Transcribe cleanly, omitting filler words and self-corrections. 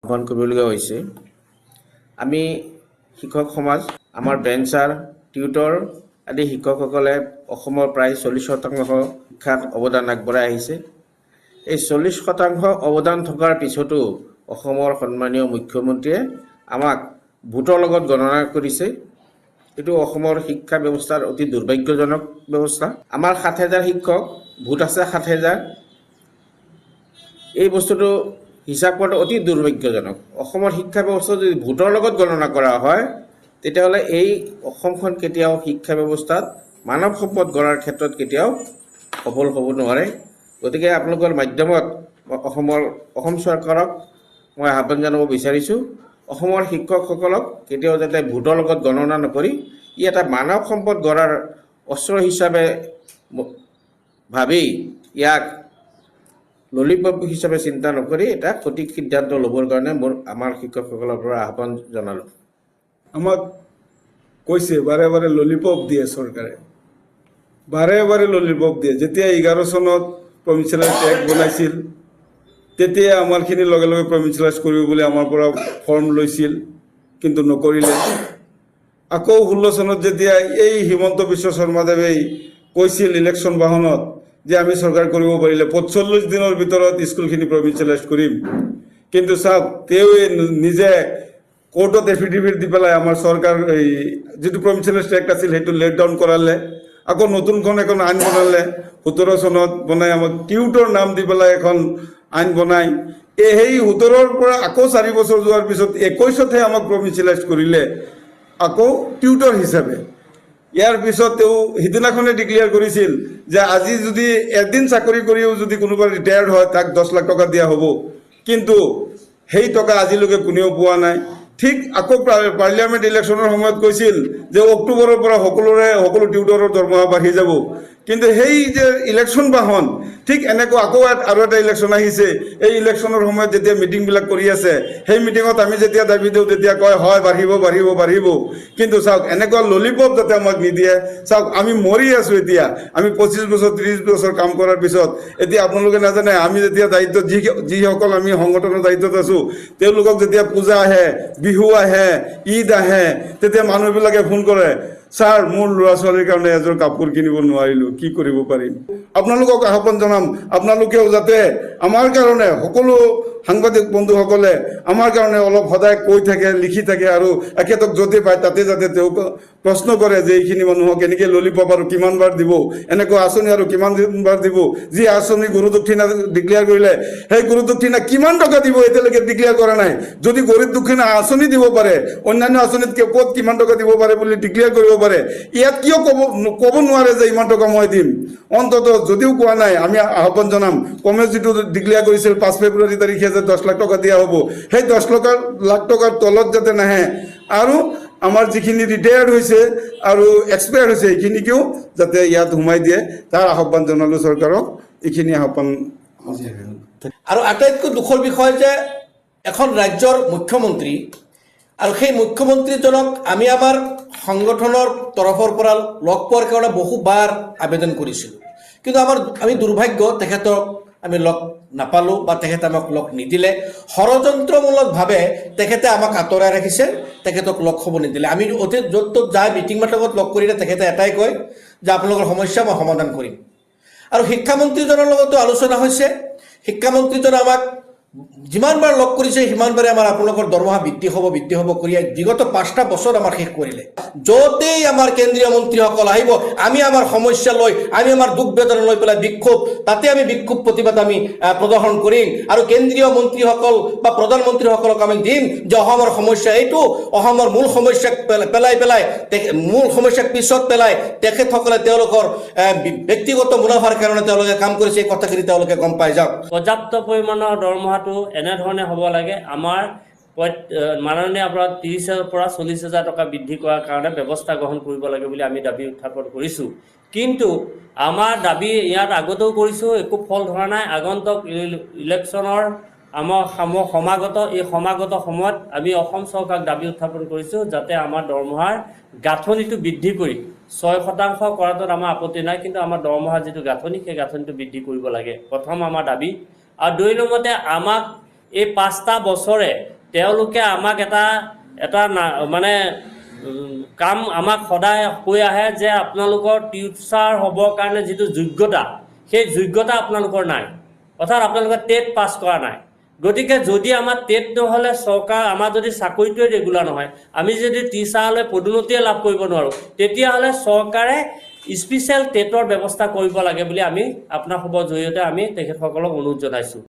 আহ্বান কৰিবলগীয়া হৈছে। আমি শিক্ষক সমাজ, আমাৰ বেঞ্চাৰ, টিউটৰ আদি শিক্ষকসকলে অসমৰ প্ৰায় 40% শিক্ষাত অৱদান আগবঢ়াই আহিছে। এই 40% অৱদান থকাৰ পিছতো অসমৰ সন্মানীয় মুখ্যমন্ত্ৰীয়ে আমাক ভোটৰ লগত গণনা কৰিছে। এইটো অসমৰ শিক্ষা ব্যৱস্থাৰ অতি দুৰ্ভাগ্যজনক ব্যৱস্থা। আমাৰ 7,000 শিক্ষক, ভোট আছে 7,000। এই বস্তুটো হিচাপ কৰাটো অতি দুৰ্ভাগ্যজনক। অসমৰ শিক্ষা ব্যৱস্থা যদি ভোটৰ লগত গণনা কৰা হয়, তেতিয়াহ'লে এই অসমখন কেতিয়াও শিক্ষা ব্যৱস্থাত মানৱ সম্পদ গঢ়াৰ ক্ষেত্ৰত কেতিয়াও সফল হ'ব নোৱাৰে। গতিকে আপোনালোকৰ মাধ্যমত অসম চৰকাৰক মই আহ্বান জনাব বিচাৰিছোঁ, অসমৰ শিক্ষকসকলক কেতিয়াও যাতে ভোটৰ লগত গণনা নকৰি ই এটা মানৱ সম্পদ গঢ়াৰ অস্ত্ৰ হিচাপে ভাবি ইয়াক ললিপপ হিচাপে চিন্তা নকৰি এটা সঠিক সিদ্ধান্ত ল'বৰ কাৰণে আমাৰ শিক্ষকসকলৰ পৰা আহ্বান জনালোঁ। আমাক কৈছে বাৰে বাৰে ললিপপ দিয়ে চৰকাৰে, বাৰে বাৰে ললিপপ দিয়ে। যেতিয়া 11 চনত প্ৰভিঞ্চিয়েলাইজ এক্ট বনাইছিল তেতিয়া আমাৰখিনি লগে লগে প্ৰভিঞ্চিয়েলাইজ কৰিব বুলি আমাৰ পৰা ফৰ্ম লৈছিল, কিন্তু নকৰিলে। আকৌ 16 চনত যেতিয়া এই হিমন্ত বিশ্ব শৰ্মাদেৱে কৈছিল ইলেকশ্যন বাহনত যে আমি চৰকাৰ কৰিব পাৰিলে 45 দিনৰ ভিতৰত স্কুলখিনি প্ৰভিঞ্চিয়েলাইজ কৰিম, কিন্তু চাওক তেওঁ নিজে কোৰ্টত এফিডেভিট দি পেলাই আমাৰ চৰকাৰ এই যিটো প্ৰভিঞ্চিয়েলাইজ এক্ট আছিল সেইটো লেট ডাউন কৰালে। আকৌ নতুনখন এখন আইন বনালে 17 চনত বনাই আমাক টিউটৰ নাম দি পেলাই এখন আইন বনাই সেই 17ৰ পৰা আকৌ 4 বছৰ যোৱাৰ পিছত 21তহে আমাক প্ৰভিঞ্চিয়েলাইজ কৰিলে, আকৌ টিউটৰ হিচাপে। ইয়াৰ পিছত তেওঁ সিদিনাখনে ডিক্লেয়াৰ কৰিছিল যে আজি যদি এদিন চাকৰি কৰিও যদি কোনোবা ৰিটায়াৰ্ড হয় তাক 10 লাখ টকা দিয়া হ'ব, কিন্তু সেই টকা আজিলৈকে কোনেও পোৱা নাই। ঠিক আকৌ পাৰ্লিয়ামেণ্ট ইলেকশ্যনৰ সময়ত কৈছিল যে অক্টোবৰৰ পৰা সকলো টিউটৰৰ দৰমহা বাঢ়ি যাব, কিন্তু সেই যে ইলেকশ্যন বাহন ঠিক এনেকুৱা আকৌ আৰু এটা ইলেকশ্যন আহিছে। এই ইলেকশ্যনৰ সময়ত যেতিয়া মিটিংবিলাক কৰি আছে সেই মিটিঙত আমি যেতিয়া দাবী দিওঁ তেতিয়া কয় হয় বাঢ়িব বাঢ়িব বাঢ়িব, কিন্তু চাওক এনেকুৱা ললিপপ যাতে আমাক নিদিয়ে। চাওক আমি মৰি আছোঁ এতিয়া, আমি 25 বছৰ 30 বছৰ কাম কৰাৰ পিছত এতিয়া আপোনালোকে নাজানে আমি যেতিয়া দায়িত্বত যিসকল আমি সংগঠনৰ দায়িত্বত আছোঁ তেওঁলোকক যেতিয়া পূজা আহে, বিহু আহে, ঈদ আহে, তেতিয়া মানুহবিলাকে ফোন কৰে, ছাৰ মোৰ ল'ৰা ছোৱালীৰ কাৰণে এযোৰ কাপোৰ কিনিব নোৱাৰিলোঁ, কি কৰিব পাৰিম। আপোনালোকক আহ্বান জনাম আপোনালোকেও যাতে আমাৰ কাৰণে সকলো সাংবাদিক বন্ধুসকলে আমাৰ কাৰণে অলপ সদায় কৈ থাকে, লিখি থাকে, আৰু এখেতক য'তে পায় তাতে যাতে তেওঁক প্ৰশ্ন কৰে যে এইখিনি মানুহক কেনেকৈ ললিপপ আৰু কিমান বাৰ দিব, এনেকুৱা আঁচনি আৰু কিমান বাৰ দিব। যি আঁচনি গুৰু দক্ষিণা ডিক্লেয়াৰ কৰিলে সেই গুৰু দক্ষিণা কিমান টকা দিব এতিয়ালৈকে ডিক্লেয়াৰ কৰা নাই। যদি গৰীব দক্ষিণা আঁচনি দিব পাৰে, অন্যান্য আঁচনিত ক'ত কিমান টকা দিব পাৰে বুলি ডিক্লেয়াৰ কৰিব পাৰে, ইয়াত কিয় ক'ব নোৱাৰে যে ইমান টকা মই দিম। অন্তত যদিও কোৱা নাই আমি আহ্বান জনাম, কমে যিটো ডিক্লেয়াৰ কৰিছিল 5 ফেব্ৰুৱাৰী তাৰিখে যে 10 লাখ টকা দিয়া হ'ব, সেই 10 লাখ টকাৰ তলত যাতে নাহে, আৰু আমাৰ যিখিনি ৰিটায়াৰ্ড হৈছে আৰু এক্সপায়াৰ হৈছে সেইখিনিকেও যাতে ইয়াত সোমাই দিয়ে তাৰ আহ্বান জনালোঁ চৰকাৰক। এইখিনি আহ্বান। আৰু আটাইতকৈ দুখৰ বিষয় যে এখন ৰাজ্যৰ মুখ্যমন্ত্ৰী, আৰু সেই মুখ্যমন্ত্ৰীজনক আমি আমাৰ সংগঠনৰ তৰফৰ পৰা লগ পোৱাৰ কাৰণে বহুবাৰ আবেদন কৰিছিলোঁ, কিন্তু আমি দুৰ্ভাগ্য তেখেতক আমি লগ নাপালোঁ বা তেখেতে আমাক লগ নিদিলে। ষড়যন্ত্ৰমূলকভাৱে তেখেতে আমাক আঁতৰাই ৰাখিছে, তেখেতক লগ হ'ব নিদিলে। আমি অতি য'ত ত'ত যায় মিটিং মাটকত লগ কৰিলে তেখেতে এটাই কয় যে আপোনালোকৰ সমস্যা মই সমাধান কৰিম। আৰু শিক্ষামন্ত্ৰীজনৰ লগতো আলোচনা হৈছে, শিক্ষামন্ত্ৰীজনে আমাক যিমানবাৰ লগ কৰিছে সিমানবাৰে আমাৰ আপোনালোকৰ দৰমহা বৃদ্ধি হ'ব কৰি বিগত 5টা বছৰ আমাৰ শেষ কৰিলে। য'তেই আমাৰ কেন্দ্ৰীয় মন্ত্ৰীসকল আহিব আমি আমাৰ সমস্যা লৈ, আমি আমাৰ দুখ বেদনা লৈ পেলাই বিক্ষোভ, তাতে আমি বিক্ষোভ প্ৰতিবাদ আমি প্ৰদৰ্শন কৰিম, আৰু কেন্দ্ৰীয় মন্ত্ৰীসকল বা প্ৰধানমন্ত্ৰীসকলক আমি দিম যে অসমৰ সমস্যা এইটো, অসমৰ মূল সমস্যাক মূল সমস্যাক পিছত পেলাই তেখেতসকলে তেওঁলোকৰ ব্যক্তিগত মুনাফাৰ কাৰণে তেওঁলোকে কাম কৰিছে, এই কথাখিনি তেওঁলোকে গম পাই যাওক। পৰ্যাপ্ত পৰিমাণৰ দৰমহাটো এনেধৰণে হ'ব লাগে। আমাৰ মাননীয় আপোনাৰ 30,000 পৰা 40,000 টকা বৃদ্ধি কৰাৰ কাৰণে ব্যৱস্থা গ্ৰহণ কৰিব লাগে বুলি আমি দাবী উত্থাপন কৰিছোঁ, কিন্তু আমাৰ দাবী ইয়াত আগতেও কৰিছোঁ, একো ফল ধৰা নাই। আগন্তুক ইলেকশ্যনৰ আমাৰ সমাগত সময়ত আমি অসম চৰকাৰক দাবী উত্থাপন কৰিছোঁ যাতে আমাৰ দৰমহাৰ গাঁথনিটো বৃদ্ধি কৰি 6% কৰাটোত আমাৰ আপত্তি নাই, কিন্তু আমাৰ দৰমহাৰ যিটো গাঁথনি সেই গাঁথনিটো বৃদ্ধি কৰিব লাগে, প্ৰথম আমাৰ দাবী। আৰু 2 নম্বৰতে আমাক এই 5টা বছৰে তেওঁলোকে আমাক এটা মানে কাম আমাক সদায় কৈ আহে যে আপোনালোকৰ টিচাৰ হ'বৰ কাৰণে যিটো যোগ্যতা, সেই যোগ্যতা আপোনালোকৰ নাই, অৰ্থাৎ আপোনালোকে টেট পাছ কৰা নাই। গতিকে যদি আমাৰ টেট নহ'লে চৰকাৰ, আমাৰ যদি চাকৰিটোৱে ৰেগুলাৰ নহয়, আমি যদি টিচাৰলৈ পদোন্নতিয়ে লাভ কৰিব নোৱাৰোঁ, তেতিয়াহ'লে চৰকাৰে স্পেচিয়েল টেটৰ ব্যৱস্থা কৰিব লাগে বুলি আমি আপোনাৰ সবৰ জৰিয়তে আমি তেখেতসকলক অনুৰোধ জনাইছোঁ।